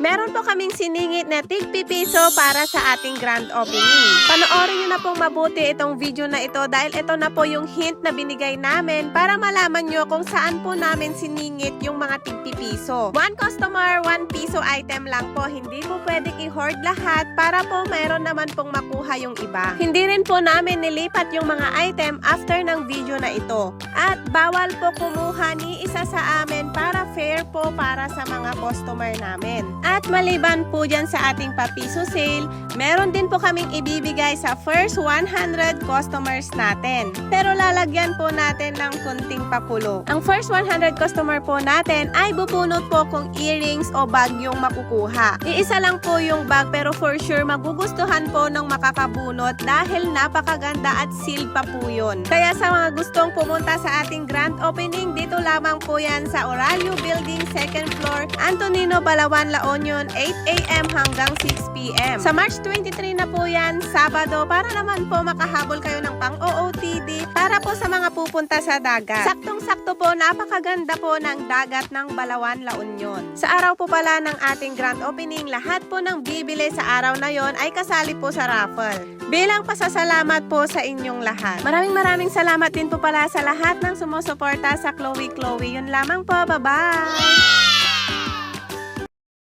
meron po kaming siningit na tig-pipiso para sa ating grand opening. Panoorin nyo na pong mabuti itong video na ito dahil ito na po yung hint na binigay namin para malaman nyo kung saan po namin siningit yung mga tig-pipiso. 1 customer, 1 piso item lang po. Hindi po pwedeng i-hoard lahat para po mayroon naman pong makuha yung iba. Hindi rin po namin nilipat yung mga item after ng video na ito. At bawal po kumuha ni isa sa amin para fair po para sa mga customer namin. At maliban po dyan sa ating papiso sale, meron din po kaming ibibigay sa first 100 customers natin. Pero lalagyan po natin ng kunting pakulo. Ang first 100 customer po natin ay bubunot po kung earrings o bag yung makukuha. Iisa lang po yung bag pero for sure magugustuhan po ng makakabunot dahil napakaganda at sealed pa po yun. Kaya sa mga gustong pumunta sa ating grand opening, dito lamang po yan sa Oralia Building, 2nd floor, Antonino, Balawan, La Union, 8 a.m. hanggang 6 p.m. Sa March 23 na po yan, Sabado, para naman po makahabol kayo ng pang-OOTD para po sa mga pupunta sa dagat. Saktong-sakto po, napakaganda po ng dagat ng Balawan, La Union. Sa araw po pala ng ating grand opening, lahat po ng bibili sa araw na yon ay kasali po sa raffle. Bilang pasasalamat po sa inyong lahat. Maraming salamat din po pala sa lahat ng sumusuporta sa Chloe. Yun lamang po, bye-bye!